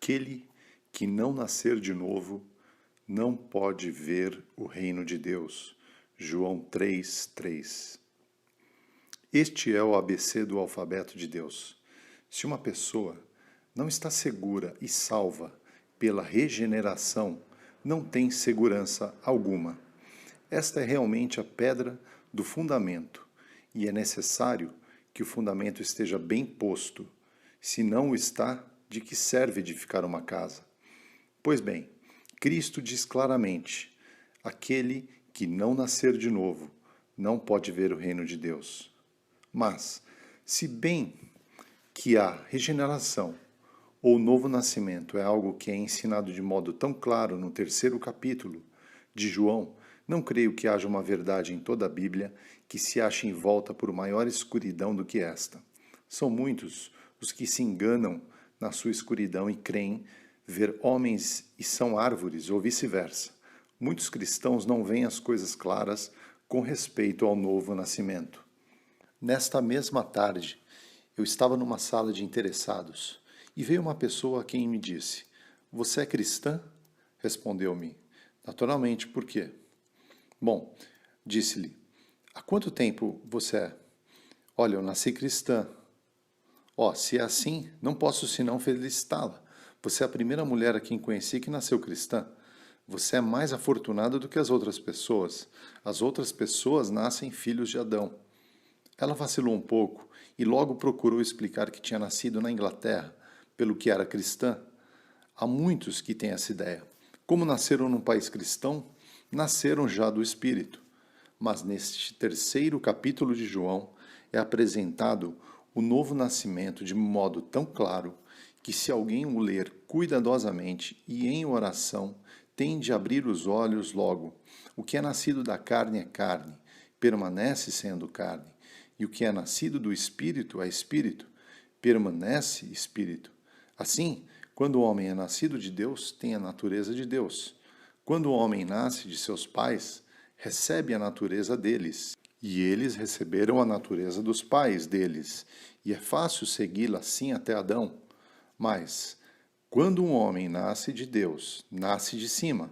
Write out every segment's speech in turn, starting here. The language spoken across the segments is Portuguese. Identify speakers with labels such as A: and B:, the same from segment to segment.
A: Aquele que não nascer de novo não pode ver o reino de Deus. João 3:3. Este é o ABC do alfabeto de Deus. Se uma pessoa não está segura e salva pela regeneração, não tem segurança alguma. Esta é realmente a pedra do fundamento, e é necessário que o fundamento esteja bem posto. Se não o está, de que serve edificar uma casa? Pois bem, Cristo diz claramente: aquele que não nascer de novo não pode ver o reino de Deus. Mas, se bem que a regeneração ou novo nascimento é algo que é ensinado de modo tão claro no 3º capítulo de João, não creio que haja uma verdade em toda a Bíblia que se ache envolta por maior escuridão do que esta. São muitos os que se enganam na sua escuridão e creem ver homens e são árvores, ou vice-versa. Muitos cristãos não veem as coisas claras com respeito ao novo nascimento. Nesta mesma tarde, eu estava numa sala de interessados e veio uma pessoa a quem me disse: "Você é cristã?" Respondeu-me: "Naturalmente, por quê?" "Bom," disse-lhe, "há quanto tempo você é?" "Olha, eu nasci cristã." Se é assim, não posso senão felicitá-la. Você é a primeira mulher a quem conheci que nasceu cristã. Você é mais afortunada do que as outras pessoas. As outras pessoas nascem filhos de Adão. Ela vacilou um pouco e logo procurou explicar que tinha nascido na Inglaterra, pelo que era cristã. Há muitos que têm essa ideia. Como nasceram num país cristão, nasceram já do Espírito. Mas neste 3º capítulo de João é apresentado o novo nascimento de modo tão claro que, se alguém o ler cuidadosamente e em oração, tem de abrir os olhos logo. O que é nascido da carne é carne, permanece sendo carne. E o que é nascido do Espírito é Espírito, permanece Espírito. Assim, quando o homem é nascido de Deus, tem a natureza de Deus. Quando o homem nasce de seus pais, recebe a natureza deles. E eles receberam a natureza dos pais deles. E é fácil segui-la assim até Adão. Mas, quando um homem nasce de Deus, nasce de cima,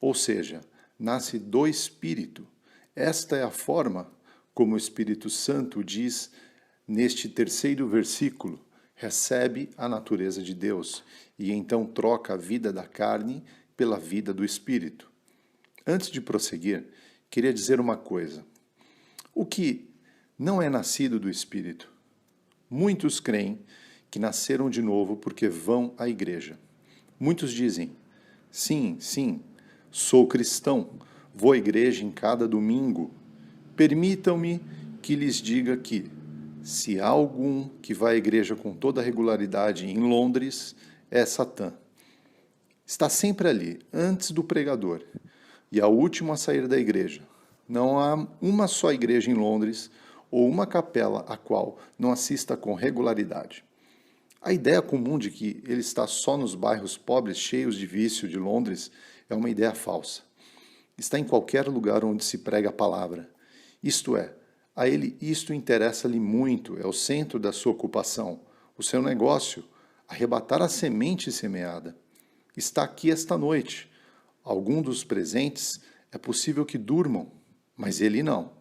A: ou seja, nasce do Espírito. Esta é a forma como o Espírito Santo diz neste 3º versículo: recebe a natureza de Deus e então troca a vida da carne pela vida do Espírito. Antes de prosseguir, queria dizer uma coisa. O que não é nascido do Espírito? Muitos creem que nasceram de novo porque vão à igreja. Muitos dizem: sim, sou cristão, vou à igreja em cada domingo. Permitam-me que lhes diga que, se há algum que vai à igreja com toda a regularidade em Londres, é Satã. Está sempre ali, antes do pregador, e é o último a sair da igreja. Não há uma só igreja em Londres ou uma capela a qual não assista com regularidade. A ideia comum de que ele está só nos bairros pobres cheios de vício de Londres é uma ideia falsa. Está em qualquer lugar onde se prega a palavra. Isto é, a ele isto interessa-lhe muito, é o centro da sua ocupação, o seu negócio, arrebatar a semente semeada. Está aqui esta noite. Alguns dos presentes é possível que durmam, mas ele não.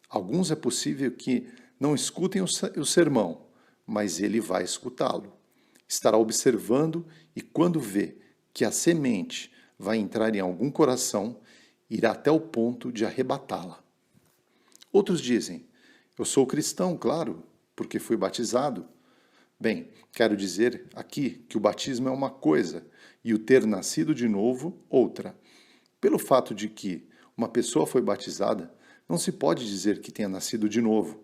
A: Alguns é possível que não escutem o sermão, mas ele vai escutá-lo. Estará observando e, quando vê que a semente vai entrar em algum coração, irá até o ponto de arrebatá-la. Outros dizem: eu sou cristão, claro, porque fui batizado. Bem, quero dizer aqui que o batismo é uma coisa e o ter nascido de novo outra. Pelo fato de que uma pessoa foi batizada, não se pode dizer que tenha nascido de novo.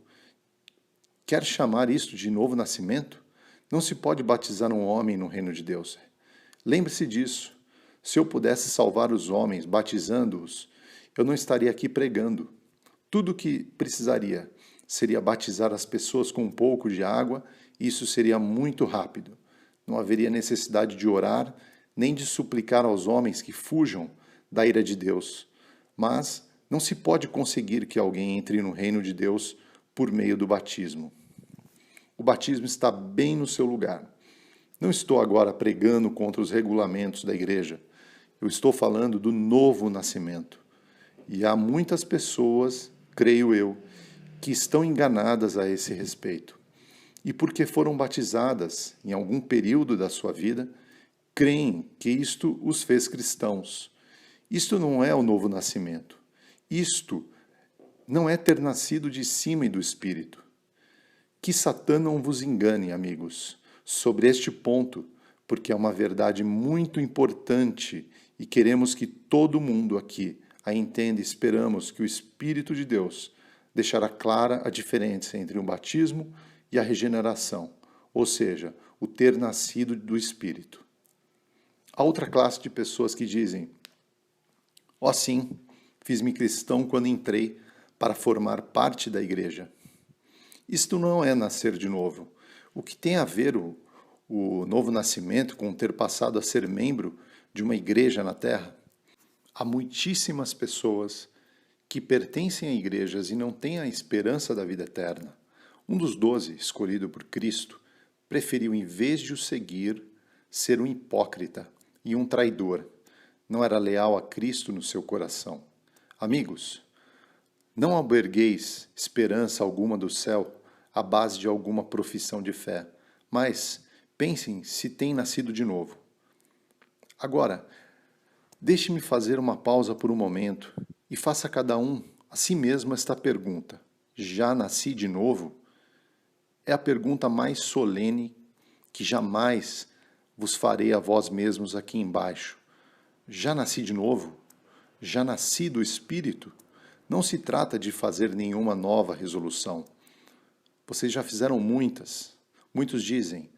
A: Quer chamar isto de novo nascimento? Não se pode batizar um homem no reino de Deus. Lembre-se disso. Se eu pudesse salvar os homens batizando-os, eu não estaria aqui pregando. Tudo o que precisaria seria batizar as pessoas com um pouco de água, e isso seria muito rápido. Não haveria necessidade de orar, nem de suplicar aos homens que fujam da ira de Deus. Mas não se pode conseguir que alguém entre no reino de Deus por meio do batismo. O batismo está bem no seu lugar. Não estou agora pregando contra os regulamentos da igreja. Eu estou falando do novo nascimento. E há muitas pessoas, creio eu, que estão enganadas a esse respeito. E porque foram batizadas em algum período da sua vida, creem que isto os fez cristãos. Isto não é o novo nascimento. Isto não é ter nascido de cima e do Espírito. Que Satã não vos engane, amigos, sobre este ponto, porque é uma verdade muito importante e queremos que todo mundo aqui a entenda e esperamos que o Espírito de Deus deixará clara a diferença entre o batismo e a regeneração, ou seja, o ter nascido do Espírito. Há outra classe de pessoas que dizem: ó sim, fiz-me cristão quando entrei para formar parte da igreja. Isto não é nascer de novo. O que tem a ver o novo nascimento com ter passado a ser membro de uma igreja na terra? Há muitíssimas pessoas que pertencem a igrejas e não têm a esperança da vida eterna. Um dos 12, escolhido por Cristo, preferiu, em vez de o seguir, ser um hipócrita e um traidor. Não era leal a Cristo no seu coração. Amigos, não albergueis esperança alguma do céu à base de alguma profissão de fé, mas pensem se têm nascido de novo. Agora, deixe-me fazer uma pausa por um momento e faça cada um a si mesmo esta pergunta: já nasci de novo? É a pergunta mais solene que jamais vos farei a vós mesmos aqui embaixo. Já nasci de novo? Já nasci do Espírito? Não se trata de fazer nenhuma nova resolução. Vocês já fizeram muitas. Muitos dizem: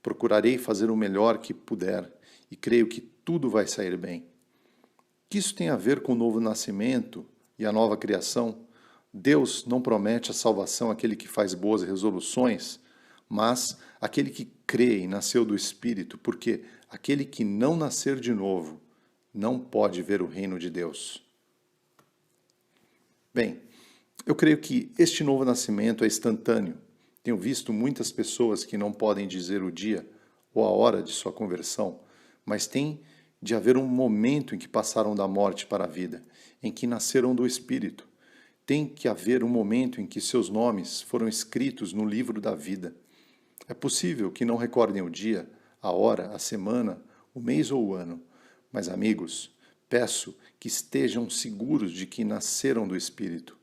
A: procurarei fazer o melhor que puder e creio que tudo vai sair bem. O que isso tem a ver com o novo nascimento e a nova criação? Deus não promete a salvação àquele que faz boas resoluções, mas àquele que crê e nasceu do Espírito, porque aquele que não nascer de novo não pode ver o reino de Deus. Bem, eu creio que este novo nascimento é instantâneo. Tenho visto muitas pessoas que não podem dizer o dia ou a hora de sua conversão, mas tem de haver um momento em que passaram da morte para a vida, em que nasceram do Espírito. Tem que haver um momento em que seus nomes foram escritos no livro da vida. É possível que não recordem o dia, a hora, a semana, o mês ou o ano, mas, amigos, peço que estejam seguros de que nasceram do Espírito.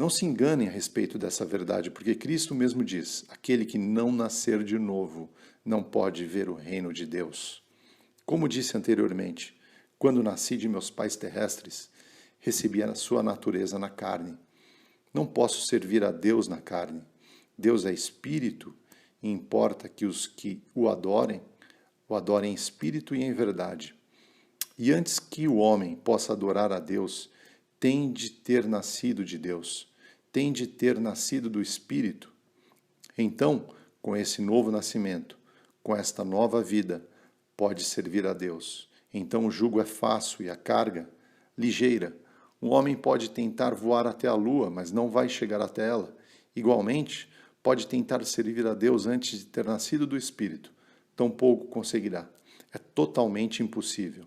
A: Não se enganem a respeito dessa verdade, porque Cristo mesmo diz: aquele que não nascer de novo não pode ver o reino de Deus. Como disse anteriormente, quando nasci de meus pais terrestres, recebi a sua natureza na carne. Não posso servir a Deus na carne. Deus é Espírito e importa que os que o adorem em espírito e em verdade. E antes que o homem possa adorar a Deus, tem de ter nascido de Deus, tem de ter nascido do Espírito. Então, com esse novo nascimento, com esta nova vida, pode servir a Deus. Então o jugo é fácil e a carga ligeira. Um homem pode tentar voar até a lua, mas não vai chegar até ela. Igualmente, pode tentar servir a Deus antes de ter nascido do Espírito. Tampouco conseguirá. É totalmente impossível.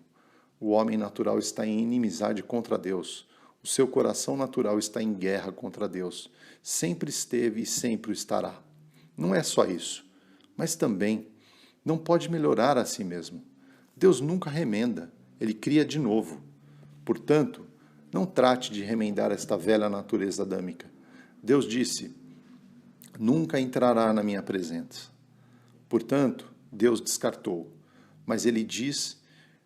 A: O homem natural está em inimizade contra Deus. O seu coração natural está em guerra contra Deus. Sempre esteve e sempre o estará. Não é só isso, mas também não pode melhorar a si mesmo. Deus nunca remenda, ele cria de novo. Portanto, não trate de remendar esta velha natureza adâmica. Deus disse: nunca entrará na minha presença. Portanto, Deus descartou, mas ele diz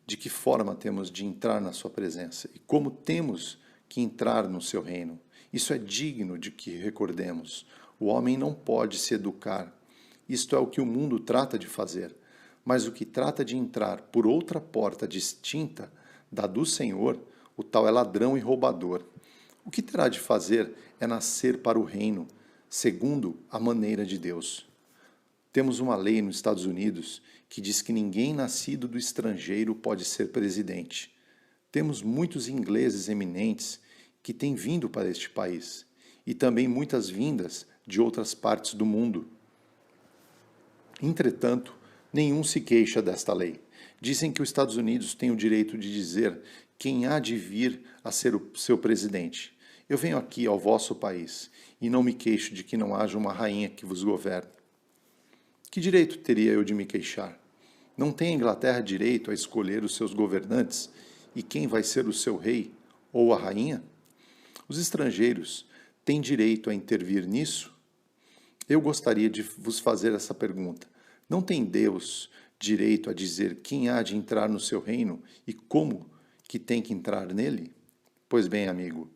A: de que forma temos de entrar na sua presença e como temos que entrar no seu reino. Isso é digno de que recordemos. O homem não pode se educar. Isto é o que o mundo trata de fazer. Mas o que trata de entrar por outra porta distinta da do Senhor, o tal é ladrão e roubador. O que terá de fazer é nascer para o reino, segundo a maneira de Deus. Temos uma lei nos Estados Unidos que diz que ninguém nascido do estrangeiro pode ser presidente. Temos muitos ingleses eminentes que têm vindo para este país e também muitas vindas de outras partes do mundo. Entretanto, Nenhum se queixa desta lei. Dizem que os Estados Unidos têm o direito de dizer quem há de vir a ser o seu presidente. Eu venho aqui ao vosso país e não me queixo de que não haja uma rainha que vos governe. Que direito teria eu de me queixar? Não tem a Inglaterra direito a escolher os seus governantes e quem vai ser o seu rei ou a rainha? Os estrangeiros têm direito a intervir nisso? Eu gostaria de vos fazer essa pergunta. Não tem Deus direito a dizer quem há de entrar no seu reino e como que tem que entrar nele? Pois bem, amigo,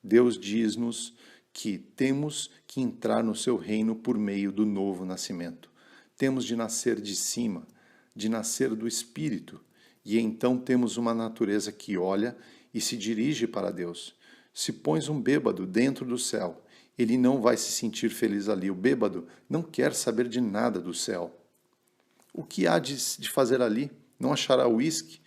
A: Deus diz-nos que temos que entrar no seu reino por meio do novo nascimento. Temos de nascer de cima, de nascer do Espírito, e então temos uma natureza que olha e se dirige para Deus. Se pões um bêbado dentro do céu, ele não vai se sentir feliz ali. O bêbado não quer saber de nada do céu. O que há de fazer ali? Não achará uísque?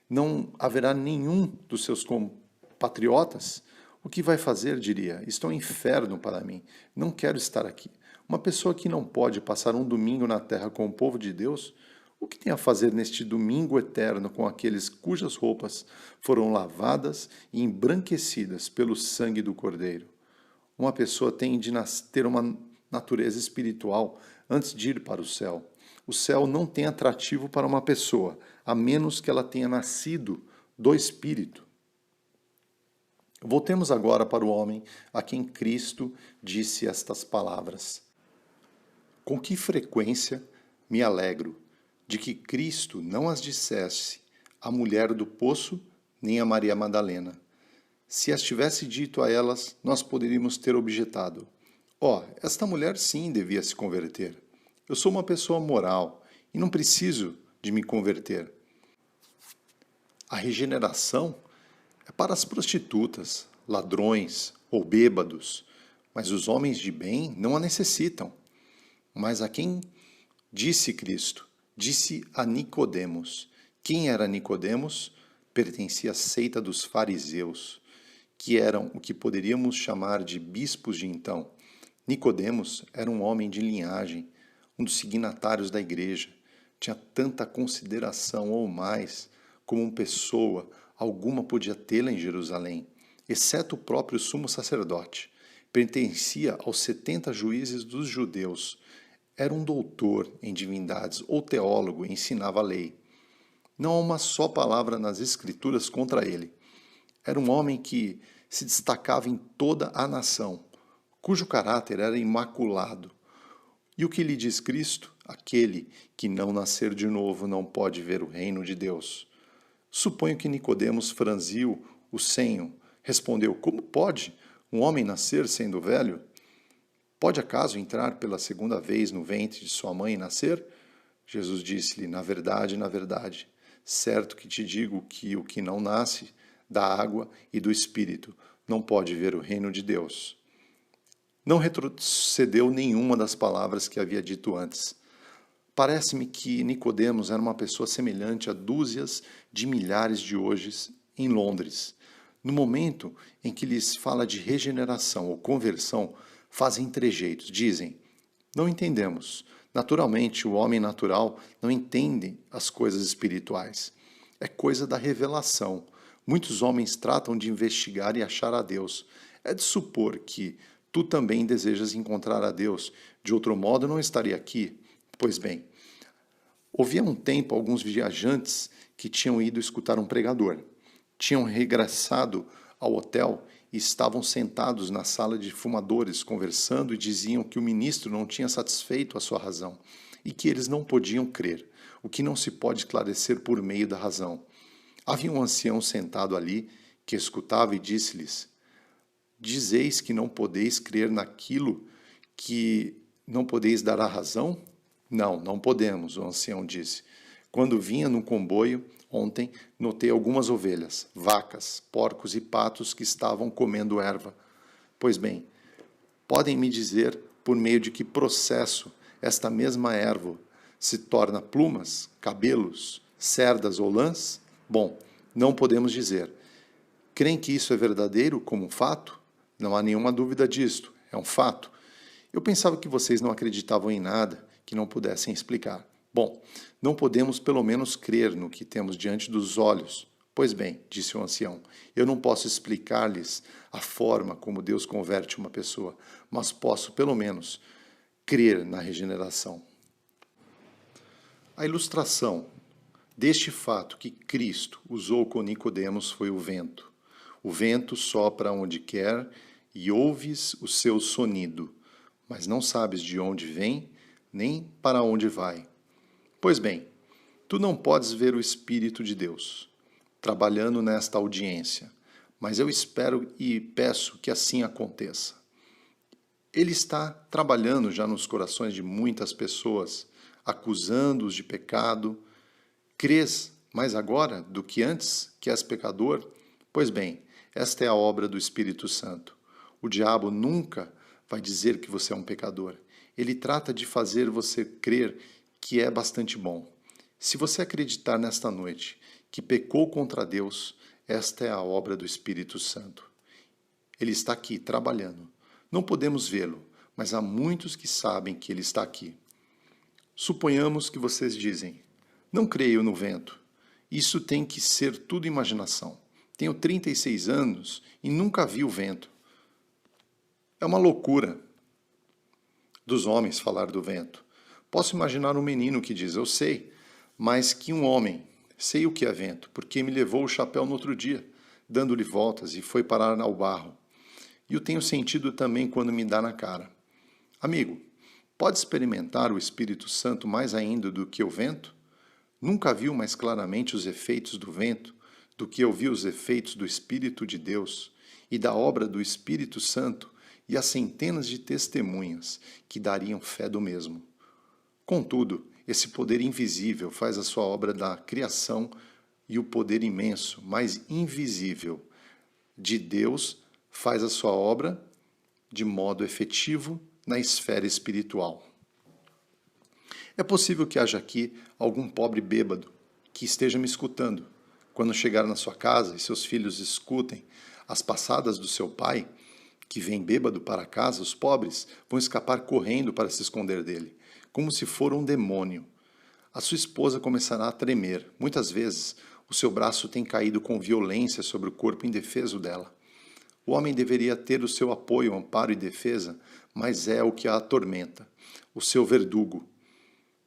A: Não haverá nenhum dos seus compatriotas? O que vai fazer, diria? Isto é um inferno para mim. Não quero estar aqui. Uma pessoa que não pode passar um domingo na terra com o povo de Deus, o que tem a fazer neste domingo eterno com aqueles cujas roupas foram lavadas e embranquecidas pelo sangue do Cordeiro? Uma pessoa tem de ter uma natureza espiritual antes de ir para o céu. O céu não tem atrativo para uma pessoa, a menos que ela tenha nascido do Espírito. Voltemos agora para o homem a quem Cristo disse estas palavras. Com que frequência me alegro de que Cristo não as dissesse à mulher do poço nem a Maria Madalena. Se as tivesse dito a elas, nós poderíamos ter objetado: esta mulher sim devia se converter. Eu sou uma pessoa moral e não preciso de me converter. A regeneração é para as prostitutas, ladrões ou bêbados, mas os homens de bem não a necessitam. Mas a quem disse Cristo? Disse a Nicodemos. Quem era Nicodemos? Pertencia à seita dos fariseus, que eram o que poderíamos chamar de bispos de então. Nicodemos era um homem de linhagem, um dos signatários da igreja. Tinha tanta consideração ou mais como uma pessoa alguma podia tê-la em Jerusalém, exceto o próprio sumo sacerdote. Pertencia aos 70 juízes dos judeus. Era um doutor em divindades ou teólogo e ensinava a lei. Não há uma só palavra nas Escrituras contra ele. Era um homem que se destacava em toda a nação, cujo caráter era imaculado. E o que lhe diz Cristo? Aquele que não nascer de novo não pode ver o reino de Deus. Suponho que Nicodemos franziu o senho. Respondeu: como pode um homem nascer sendo velho? Pode acaso entrar pela segunda vez no ventre de sua mãe e nascer? Jesus disse-lhe: na verdade, certo que te digo que o que não nasce da água e do Espírito não pode ver o reino de Deus. Não retrocedeu nenhuma das palavras que havia dito antes. Parece-me que Nicodemos era uma pessoa semelhante a dúzias de milhares de hoje em Londres. No momento em que lhes fala de regeneração ou conversão, fazem trejeitos, dizem: não entendemos. Naturalmente, o homem natural não entende as coisas espirituais. É coisa da revelação. Muitos homens tratam de investigar e achar a Deus. É de supor que tu também desejas encontrar a Deus. De outro modo, não estaria aqui. Pois bem, havia um tempo alguns viajantes que tinham ido escutar um pregador. Tinham regressado ao hotel e estavam sentados na sala de fumadores, conversando, e diziam que o ministro não tinha satisfeito a sua razão e que eles não podiam crer, o que não se pode esclarecer por meio da razão. Havia um ancião sentado ali que escutava e disse-lhes: dizeis que não podeis crer naquilo que não podeis dar a razão? Não, não podemos, o ancião disse. Quando vinha no comboio, ontem, notei algumas ovelhas, vacas, porcos e patos que estavam comendo erva. Pois bem, podem me dizer por meio de que processo esta mesma erva se torna plumas, cabelos, cerdas ou lãs? Bom, não podemos dizer. Creem que isso é verdadeiro como um fato? Não há nenhuma dúvida disto, é um fato. Eu pensava que vocês não acreditavam em nada que não pudessem explicar. Bom, não podemos pelo menos crer no que temos diante dos olhos. Pois bem, disse o ancião, eu não posso explicar-lhes a forma como Deus converte uma pessoa, mas posso pelo menos crer na regeneração. A ilustração deste fato que Cristo usou com Nicodemos foi o vento. O vento sopra onde quer e ouves o seu sonido, mas não sabes de onde vem nem para onde vai. Pois bem, tu não podes ver o Espírito de Deus trabalhando nesta audiência, mas eu espero e peço que assim aconteça. Ele está trabalhando já nos corações de muitas pessoas, acusando-os de pecado. Crês mais agora do que antes que és pecador? Pois bem, esta é a obra do Espírito Santo. O diabo nunca vai dizer que você é um pecador. Ele trata de fazer você crer que é bastante bom. Se você acreditar nesta noite que pecou contra Deus, esta é a obra do Espírito Santo. Ele está aqui trabalhando. Não podemos vê-lo, mas há muitos que sabem que ele está aqui. Suponhamos que vocês dizem, não creio no vento. Isso tem que ser tudo imaginação. Tenho 36 anos e nunca vi o vento. É uma loucura dos homens falar do vento. Posso imaginar um menino que diz, eu sei, mas que um homem, sei o que é vento, porque me levou o chapéu no outro dia, dando-lhe voltas e foi parar ao barro. E o tenho sentido também quando me dá na cara. Amigo, pode experimentar o Espírito Santo mais ainda do que o vento? Nunca viu mais claramente os efeitos do vento do que eu vi os efeitos do Espírito de Deus e da obra do Espírito Santo e as centenas de testemunhas que dariam fé do mesmo. Contudo, esse poder invisível faz a sua obra da criação e o poder imenso, mas invisível, de Deus faz a sua obra de modo efetivo na esfera espiritual. É possível que haja aqui algum pobre bêbado que esteja me escutando. Quando chegar na sua casa e seus filhos escutem as passadas do seu pai, que vem bêbado para casa, os pobres vão escapar correndo para se esconder dele, como se for um demônio. A sua esposa começará a tremer. Muitas vezes, o seu braço tem caído com violência sobre o corpo indefeso dela. O homem deveria ter o seu apoio, amparo e defesa, mas é o que a atormenta, o seu verdugo.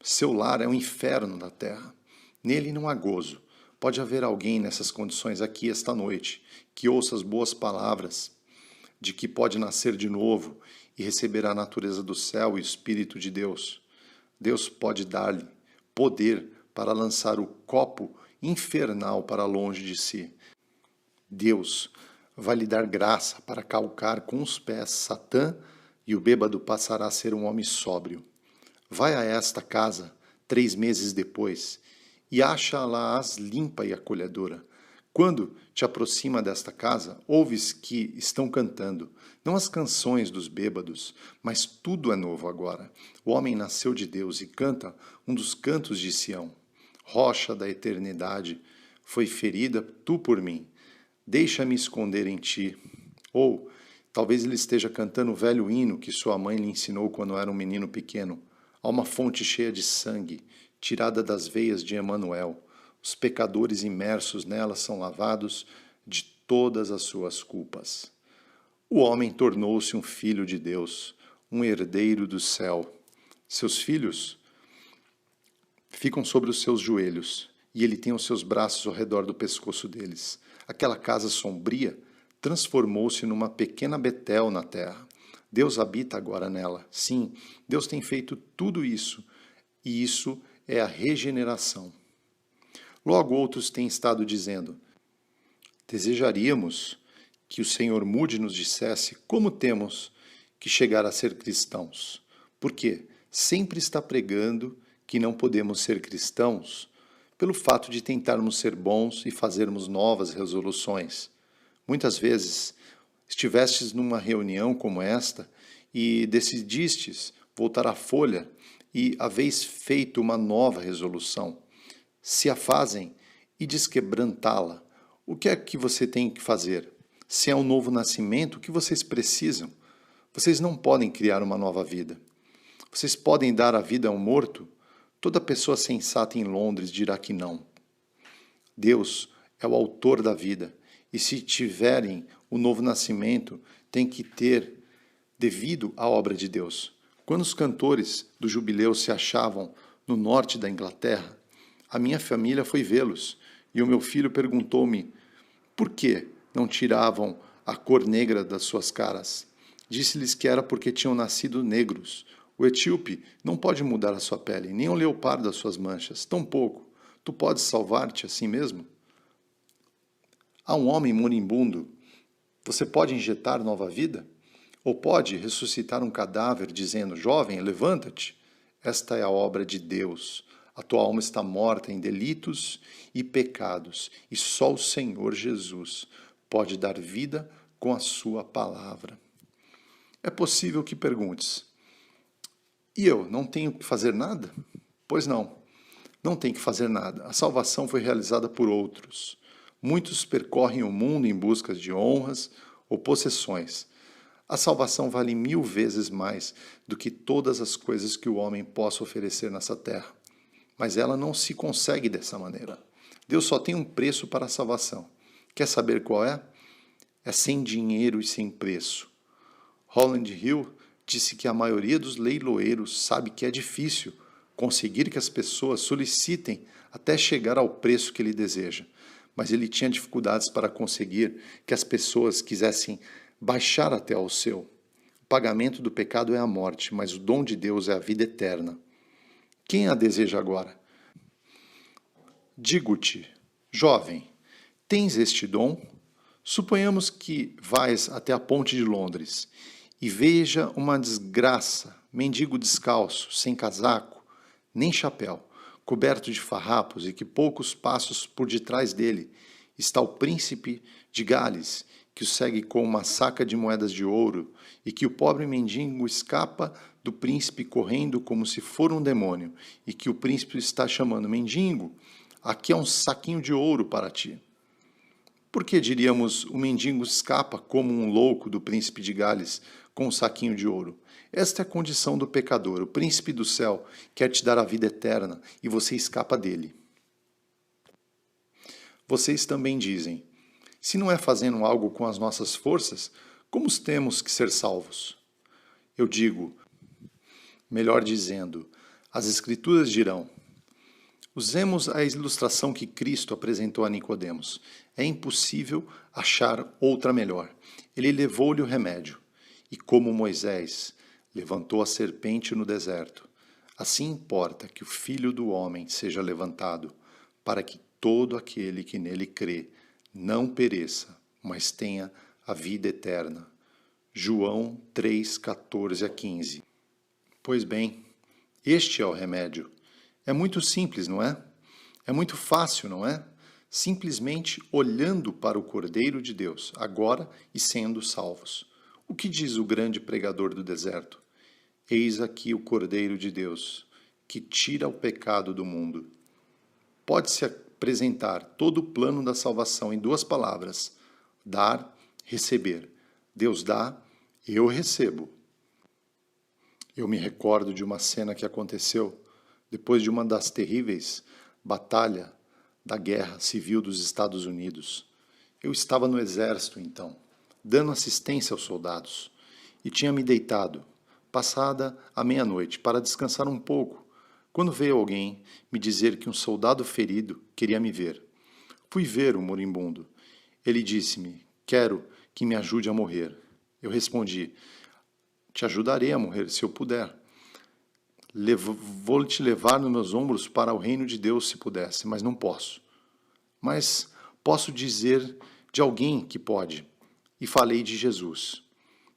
A: Seu lar é um inferno da terra. Nele não há gozo. Pode haver alguém nessas condições aqui esta noite, que ouça as boas palavras, de que pode nascer de novo e receber a natureza do céu e o Espírito de Deus. Deus pode dar-lhe poder para lançar o copo infernal para longe de si. Deus vai lhe dar graça para calcar com os pés Satã e o bêbado passará a ser um homem sóbrio. Vai a esta casa 3 meses depois e acha-la-as limpa e acolhedora. Quando te aproxima desta casa, ouves que estão cantando, não as canções dos bêbados, mas tudo é novo agora. O homem nasceu de Deus e canta um dos cantos de Sião. Rocha da eternidade, foi ferida tu por mim. Deixa-me esconder em ti. Ou, talvez ele esteja cantando o velho hino que sua mãe lhe ensinou quando era um menino pequeno. Há uma fonte cheia de sangue, tirada das veias de Emanuel. Os pecadores imersos nela são lavados de todas as suas culpas. O homem tornou-se um filho de Deus, um herdeiro do céu. Seus filhos ficam sobre os seus joelhos, e ele tem os seus braços ao redor do pescoço deles. Aquela casa sombria transformou-se numa pequena Betel na terra. Deus habita agora nela. Sim, Deus tem feito tudo isso, e isso é a regeneração. Logo outros têm estado dizendo, desejaríamos que o Senhor mude e nos dissesse como temos que chegar a ser cristãos. Porque sempre está pregando que não podemos ser cristãos pelo fato de tentarmos ser bons e fazermos novas resoluções. Muitas vezes estivestes numa reunião como esta e decidistes voltar à folha e haveis feito uma nova resolução. Se a fazem e desquebrantá-la, o que é que você tem que fazer? Se é um novo nascimento, o que vocês precisam? Vocês não podem criar uma nova vida. Vocês podem dar a vida a um morto? Toda pessoa sensata em Londres dirá que não. Deus é o autor da vida, e se tiverem o novo nascimento, tem que ter devido à obra de Deus. Quando os cantores do jubileu se achavam no norte da Inglaterra, a minha família foi vê-los, e o meu filho perguntou-me por que não tiravam a cor negra das suas caras. Disse-lhes que era porque tinham nascido negros. O etíope não pode mudar a sua pele, nem o leopardo as suas manchas, tampouco. Tu podes salvar-te assim mesmo? Há um homem moribundo. Você pode injetar nova vida? Ou pode ressuscitar um cadáver dizendo, jovem, levanta-te? Esta é a obra de Deus. A tua alma está morta em delitos e pecados, e só o Senhor Jesus pode dar vida com a sua palavra. É possível que perguntes, e eu não tenho que fazer nada? Pois não, não tem que fazer nada. A salvação foi realizada por outros. Muitos percorrem o mundo em busca de honras ou possessões. A salvação vale 1000 vezes mais do que todas as coisas que o homem possa oferecer nessa terra. Mas ela não se consegue dessa maneira. Deus só tem um preço para a salvação. Quer saber qual é? É sem dinheiro e sem preço. Holland Hill disse que a maioria dos leiloeiros sabe que é difícil conseguir que as pessoas solicitem até chegar ao preço que ele deseja. Mas ele tinha dificuldades para conseguir que as pessoas quisessem baixar até ao seu. O pagamento do pecado é a morte, mas o dom de Deus é a vida eterna. Quem a deseja agora? Digo-te, jovem, tens este dom? Suponhamos que vais até a ponte de Londres e veja uma desgraça, mendigo descalço, sem casaco, nem chapéu, coberto de farrapos e que poucos passos por detrás dele está o príncipe de Gales, que o segue com uma saca de moedas de ouro, e que o pobre mendigo escapa do príncipe correndo como se for um demônio, e que o príncipe está chamando, mendigo, aqui é um saquinho de ouro para ti. Por que diríamos o mendigo escapa como um louco do príncipe de Gales com um saquinho de ouro? Esta é a condição do pecador. O príncipe do céu quer te dar a vida eterna e você escapa dele. Vocês também dizem, se não é fazendo algo com as nossas forças, como temos que ser salvos? Eu digo, melhor dizendo, as Escrituras dirão, usemos a ilustração que Cristo apresentou a Nicodemos. É impossível achar outra melhor. Ele levou-lhe o remédio, e como Moisés levantou a serpente no deserto, assim importa que o Filho do Homem seja levantado, para que todo aquele que nele crê não pereça, mas tenha a vida eterna. João 3, 14 a 15. Pois bem, este é o remédio. É muito simples, não é? É muito fácil, não é? Simplesmente olhando para o Cordeiro de Deus, agora e sendo salvos. O que diz o grande pregador do deserto? Eis aqui o Cordeiro de Deus, que tira o pecado do mundo. Pode-se apresentar todo o plano da salvação em 2 palavras: dar, receber. Deus dá, eu recebo. Eu me recordo de uma cena que aconteceu depois de uma das terríveis batalhas da Guerra Civil dos Estados Unidos. Eu estava no exército, então, dando assistência aos soldados, e tinha me deitado, passada a meia-noite, para descansar um pouco, quando veio alguém me dizer que um soldado ferido queria me ver. Fui ver o moribundo. Ele disse-me, quero que me ajude a morrer. Eu respondi, te ajudarei a morrer se eu puder. Vou te levar nos meus ombros para o reino de Deus se pudesse, mas não posso. Mas posso dizer de alguém que pode. E falei de Jesus,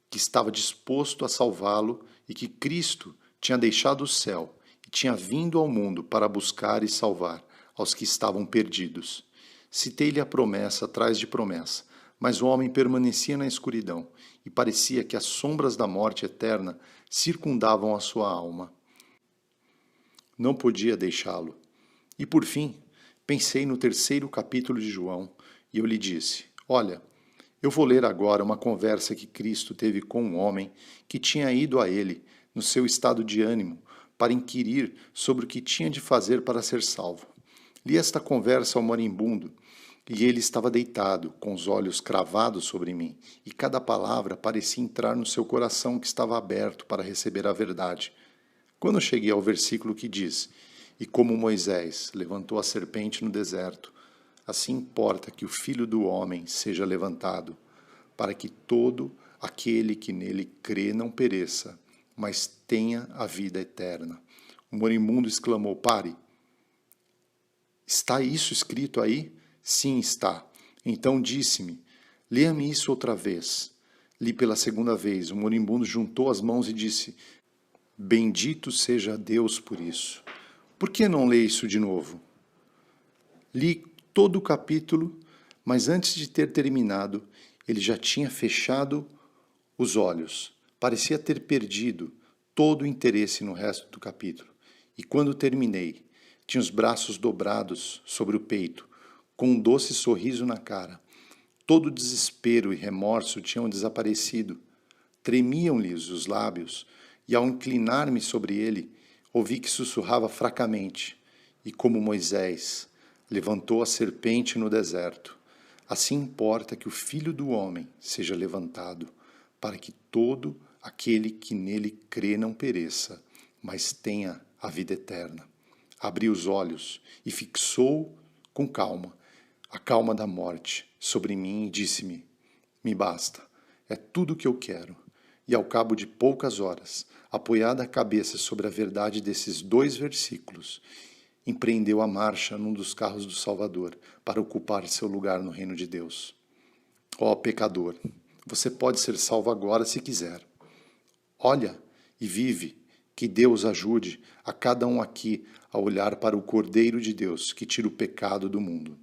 A: que estava disposto a salvá-lo e que Cristo tinha deixado o céu e tinha vindo ao mundo para buscar e salvar aos que estavam perdidos. Citei-lhe a promessa atrás de promessa, mas o homem permanecia na escuridão e parecia que as sombras da morte eterna circundavam a sua alma. Não podia deixá-lo. E por fim, pensei no 3º capítulo de João e eu lhe disse, olha, eu vou ler agora uma conversa que Cristo teve com um homem que tinha ido a ele, no seu estado de ânimo, para inquirir sobre o que tinha de fazer para ser salvo. Li esta conversa ao moribundo, e ele estava deitado, com os olhos cravados sobre mim, e cada palavra parecia entrar no seu coração que estava aberto para receber a verdade. Quando cheguei ao versículo que diz: "E como Moisés levantou a serpente no deserto, assim importa que o Filho do Homem seja levantado, para que todo aquele que nele crê não pereça, mas tenha a vida eterna." O moribundo exclamou: "Pare! Está isso escrito aí?" "Sim, está." Então disse-me: "Leia-me isso outra vez." Li pela segunda vez. O moribundo juntou as mãos e disse: "Bendito seja Deus por isso. Por que não lê isso de novo?" Li todo o capítulo, mas antes de ter terminado, ele já tinha fechado os olhos. Parecia ter perdido todo o interesse no resto do capítulo. E quando terminei, tinha os braços dobrados sobre o peito, com um doce sorriso na cara. Todo o desespero e remorso tinham desaparecido. Tremiam-lhes os lábios, e ao inclinar-me sobre ele, ouvi que sussurrava fracamente: "E como Moisés levantou a serpente no deserto, assim importa que o Filho do Homem seja levantado, para que todo aquele que nele crê não pereça, mas tenha a vida eterna." Abri os olhos e fixou com calma a calma da morte sobre mim e disse-me: "Me basta, é tudo o que eu quero." E ao cabo de poucas horas, apoiada a cabeça sobre a verdade desses 2 versículos, empreendeu a marcha num dos carros do Salvador para ocupar seu lugar no reino de Deus. Ó pecador, você pode ser salvo agora se quiser. Olha e vive, que Deus ajude a cada um aqui a olhar para o Cordeiro de Deus que tira o pecado do mundo.